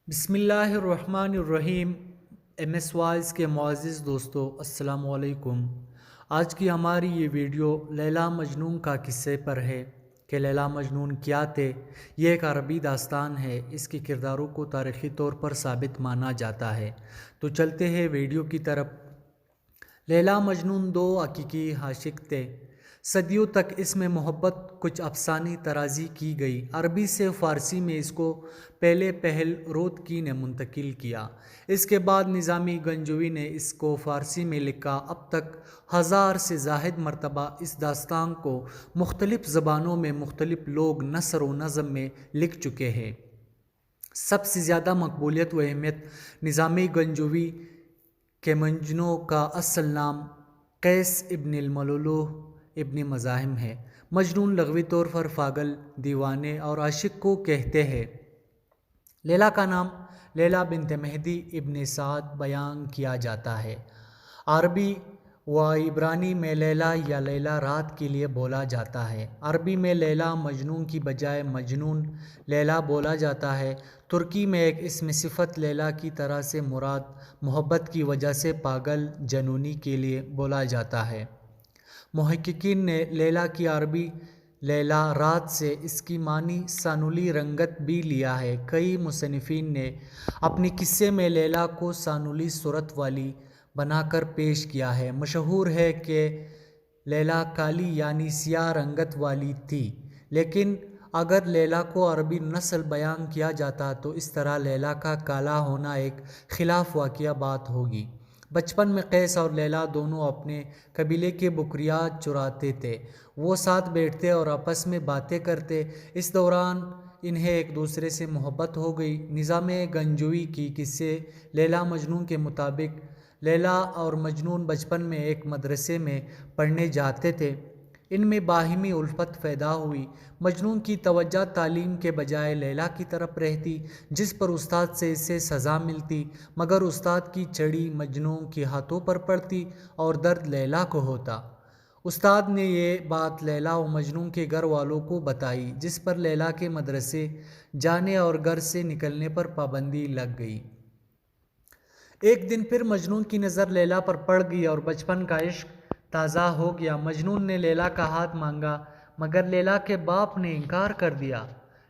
بسم اللہ الرحمن الرحیم۔ ایم ایس وائز کے معزز دوستو، السلام علیکم۔ آج کی ہماری یہ ویڈیو لیلا مجنون کا قصے پر ہے کہ لیلا مجنون کیا تھے۔ یہ ایک عربی داستان ہے، اس کے کرداروں کو تاریخی طور پر ثابت مانا جاتا ہے۔ تو چلتے ہیں ویڈیو کی طرف۔ لیلا مجنون دو حقیقی عاشق تھے۔ صدیوں تک اس میں محبت کچھ افسانی طرازی کی گئی۔ عربی سے فارسی میں اس کو پہلے پہل رودکی نے منتقل کیا۔ اس کے بعد نظامی گنجوی نے اس کو فارسی میں لکھا۔ اب تک 1000 سے زائد مرتبہ اس داستان کو مختلف زبانوں میں مختلف لوگ نثر و نظم میں لکھ چکے ہیں۔ سب سے زیادہ مقبولیت و اہمیت نظامی گنجوی کے مجنوں کا اصل نام قیس ابن الملولوح ابن مزاحم ہے۔ مجنون لغوی طور پر پاگل، دیوانے اور عاشق کو کہتے ہیں۔ لیلا کا نام لیلا بنت مہدی ابن سعد بیان کیا جاتا ہے۔ عربی و عبرانی میں لیلا یا لیلا رات کے لیے بولا جاتا ہے۔ عربی میں لیلا مجنون کی بجائے مجنون لیلا بولا جاتا ہے۔ ترکی میں ایک اسم صفت لیلا کی طرح سے مراد محبت کی وجہ سے پاگل، جنونی کے لیے بولا جاتا ہے۔ محققین نے لیلا کی عربی لیلا رات سے اس کی معنی سانولی رنگت بھی لیا ہے۔ کئی مصنفین نے اپنی قصے میں لیلا کو سانولی صورت والی بنا کر پیش کیا ہے۔ مشہور ہے کہ لیلا کالی یعنی سیاہ رنگت والی تھی، لیکن اگر لیلا کو عربی نسل بیان کیا جاتا تو اس طرح لیلا کا کالا ہونا ایک خلاف واقعہ بات ہوگی۔ بچپن میں قیس اور لیلا دونوں اپنے قبیلے کے بکریاں چراتے تھے۔ وہ ساتھ بیٹھتے اور آپس میں باتیں کرتے۔ اس دوران انہیں ایک دوسرے سے محبت ہو گئی۔ نظام گنجوی کی قصے لیلا مجنون کے مطابق لیلا اور مجنون بچپن میں ایک مدرسے میں پڑھنے جاتے تھے۔ ان میں باہمی الفت پیدا ہوئی۔ مجنون کی توجہ تعلیم کے بجائے لیلا کی طرف رہتی، جس پر استاد سے اسے سزا ملتی، مگر استاد کی چھڑی مجنون کے ہاتھوں پر پڑتی اور درد لیلا کو ہوتا۔ استاد نے یہ بات لیلا و مجنون کے گھر والوں کو بتائی، جس پر لیلا کے مدرسے جانے اور گھر سے نکلنے پر پابندی لگ گئی۔ ایک دن پھر مجنون کی نظر لیلا پر پڑ گئی اور بچپن کا عشق تازہ ہو گیا۔ مجنون نے لیلا کا ہاتھ مانگا، مگر لیلا کے باپ نے انکار کر دیا۔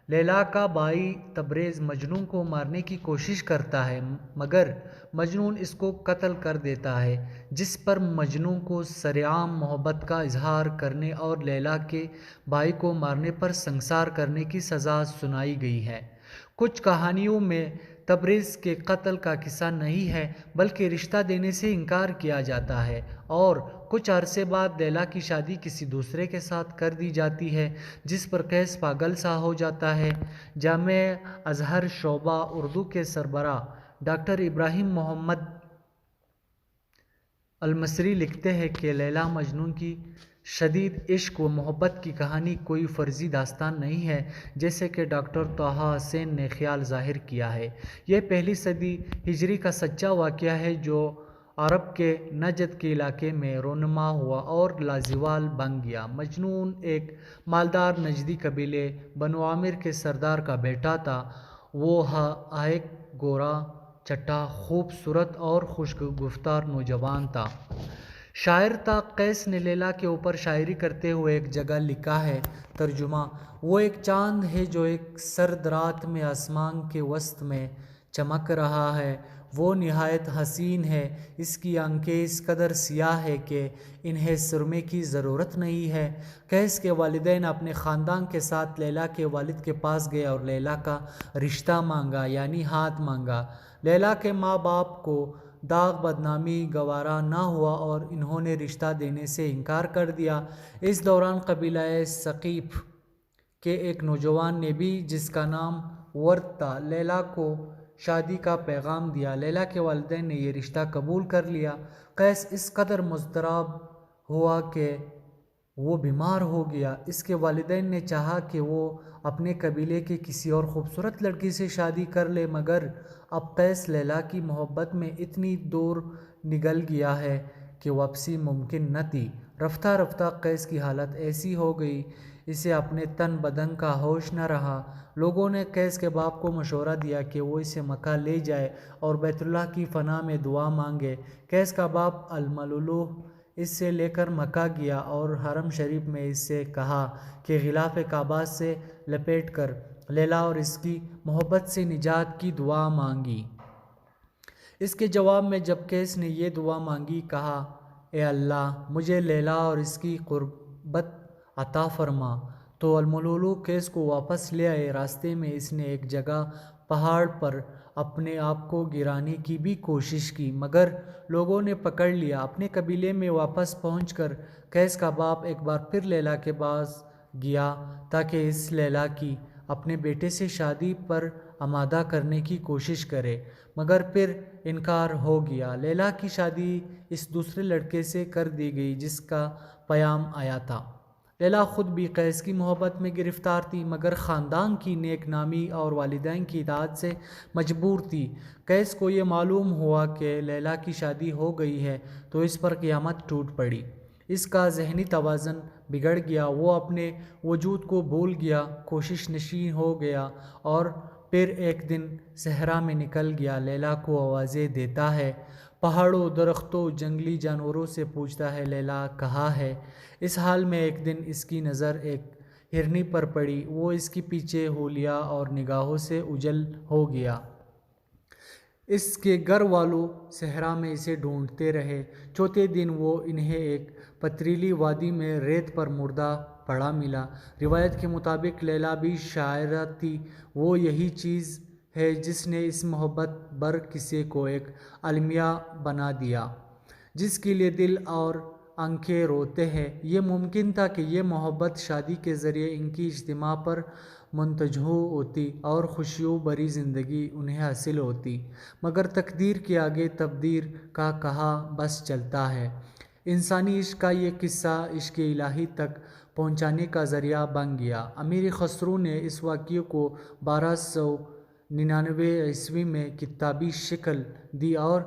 لیلا کا بھائی تبریز مجنون کو مارنے کی کوشش کرتا ہے، مگر مجنون اس کو قتل کر دیتا ہے، جس پر مجنون کو سرعام محبت کا اظہار کرنے اور لیلا کے بھائی کو مارنے پر سنسار کرنے کی سزا سنائی گئی ہے۔ کچھ کہانیوں میں تبریز کے قتل کا قصہ نہیں ہے، بلکہ رشتہ دینے سے انکار کیا جاتا ہے اور کچھ عرصے بعد لیلا کی شادی کسی دوسرے کے ساتھ کر دی جاتی ہے، جس پر قیس پاگل سا ہو جاتا ہے۔ جامعہ ازہر شعبہ اردو کے سربراہ ڈاکٹر ابراہیم محمد المصری لکھتے ہیں کہ لیلا مجنون کی شدید عشق و محبت کی کہانی کوئی فرضی داستان نہیں ہے، جیسے کہ ڈاکٹر طٰہٰ حسین نے خیال ظاہر کیا ہے۔ یہ پہلی صدی ہجری کا سچا واقعہ ہے جو عرب کے نجد کے علاقے میں رونما ہوا اور لازوال بن گیا۔ مجنون ایک مالدار نجدی قبیلے بنو عامر کے سردار کا بیٹا تھا۔ وہ ایک گورا، چٹا، خوبصورت اور خوش گفتار نوجوان تھا۔ شاعر تھا۔ قیس نے لیلا کے اوپر شاعری کرتے ہوئے ایک جگہ لکھا ہے۔ ترجمہ: وہ ایک چاند ہے جو ایک سرد رات میں آسمان کے وسط میں چمک رہا ہے۔ وہ نہایت حسین ہے۔ اس کی آنکھیں اس قدر سیاہ ہے کہ انہیں سرمے کی ضرورت نہیں ہے۔ قیس کے والدین اپنے خاندان کے ساتھ لیلا کے والد کے پاس گئے اور لیلا کا رشتہ مانگا، یعنی ہاتھ مانگا۔ لیلا کے ماں باپ کو داغ بدنامی گوارا نہ ہوا اور انہوں نے رشتہ دینے سے انکار کر دیا۔ اس دوران قبیلہ ثقیف کے ایک نوجوان نے بھی، جس کا نام ورد تھا، لیلا کو شادی کا پیغام دیا۔ لیلا کے والدین نے یہ رشتہ قبول کر لیا۔ قیس اس قدر مضطرب ہوا کہ وہ بیمار ہو گیا۔ اس کے والدین نے چاہا کہ وہ اپنے قبیلے کے کسی اور خوبصورت لڑکی سے شادی کر لے، مگر اب قیس لیلا کی محبت میں اتنی دور نگل گیا ہے کہ واپسی ممکن نہ تھی۔ رفتہ رفتہ قیس کی حالت ایسی ہو گئی، اسے اپنے تن بدن کا ہوش نہ رہا۔ لوگوں نے قیس کے باپ کو مشورہ دیا کہ وہ اسے مکہ لے جائے اور بیت اللہ کی پناہ میں دعا مانگے۔ قیس کا باپ الملولوح اس سے لے کر مکہ گیا اور حرم شریف میں اس سے کہا کہ غلاف کعبہ سے لپیٹ کر لیلا اور اس کی محبت سے نجات کی دعا مانگی۔ اس کے جواب میں جب قیس نے یہ دعا مانگی، کہا اے اللہ مجھے لیلا اور اس کی قربت عطا فرما، تو الملولوح قیس کو واپس لے آئے۔ راستے میں اس نے ایک جگہ پہاڑ پر اپنے آپ کو گرانے کی بھی کوشش کی مگر لوگوں نے پکڑ لیا۔ اپنے قبیلے میں واپس پہنچ کر قیس کا باپ ایک بار پھر لیلا کے پاس گیا تاکہ اس لیلا کی اپنے بیٹے سے شادی پر آمادہ کرنے کی کوشش کرے، مگر پھر انکار ہو گیا۔ لیلا کی شادی اس دوسرے لڑکے سے کر دی گئی جس کا پیام آیا تھا۔ لیلا خود بھی قیس کی محبت میں گرفتار تھی مگر خاندان کی نیک نامی اور والدین کی اطاعت سے مجبور تھی۔ قیس کو یہ معلوم ہوا کہ لیلا کی شادی ہو گئی ہے تو اس پر قیامت ٹوٹ پڑی۔ اس کا ذہنی توازن بگڑ گیا، وہ اپنے وجود کو بھول گیا، کوشش نشین ہو گیا اور پھر ایک دن صحرا میں نکل گیا۔ لیلا کو آوازیں دیتا ہے، پہاڑوں، درختوں، جنگلی جانوروں سے پوچھتا ہے لیلا کہاں ہے۔ اس حال میں ایک دن اس کی نظر ایک ہرنی پر پڑی، وہ اس کے پیچھے ہو لیا اور نگاہوں سے اوجھل ہو گیا۔ اس کے گھر والوں صحرا میں اسے ڈھونڈتے رہے۔ چوتھے دن وہ انہیں ایک پتھریلی وادی میں ریت پر مردہ پڑا ملا۔ روایت کے مطابق لیلا بھی شاعرہ تھی۔ وہ یہی چیز ہے جس نے اس محبت بر قصے کو ایک المیہ بنا دیا جس کے لیے دل اور آنکھیں روتے ہیں۔ یہ ممکن تھا کہ یہ محبت شادی کے ذریعے ان کی اجتماع پر منتج ہوتی اور خوشیوں بھری زندگی انہیں حاصل ہوتی، مگر تقدیر کے آگے تقدیر کا کہا بس چلتا ہے۔ انسانی عشق کا یہ قصہ عشق الہی تک پہنچانے کا ذریعہ بن گیا۔ امیر خسرو نے اس واقعے کو 1299 عیسوی میں کتابی شکل دی اور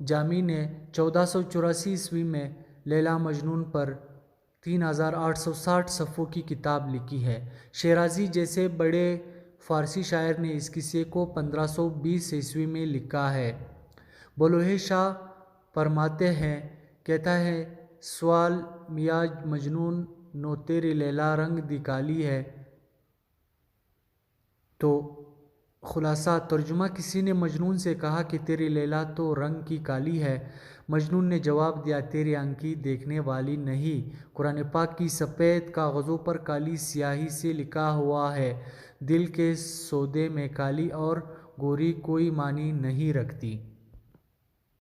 جامی نے 1484 عیسوی میں لیلا مجنون پر 3860 صفحوں کی کتاب لکھی ہے۔ شیرازی جیسے بڑے فارسی شاعر نے اس قصے کو 1520 عیسوی میں لکھا ہے۔ بلوچ شاہ فرماتے ہیں، کہتا ہے سوال میاج مجنون نو تیری لیلا رنگ دی کالی ہے۔ تو خلاصہ ترجمہ، کسی نے مجنون سے کہا کہ تیری لیلا تو رنگ کی کالی ہے۔ مجنون نے جواب دیا تیری آنکھیں دیکھنے والی نہیں۔ قرآن پاک کی سفید کاغذوں پر کالی سیاہی سے لکھا ہوا ہے، دل کے سودے میں کالی اور گوری کوئی معنی نہیں رکھتی۔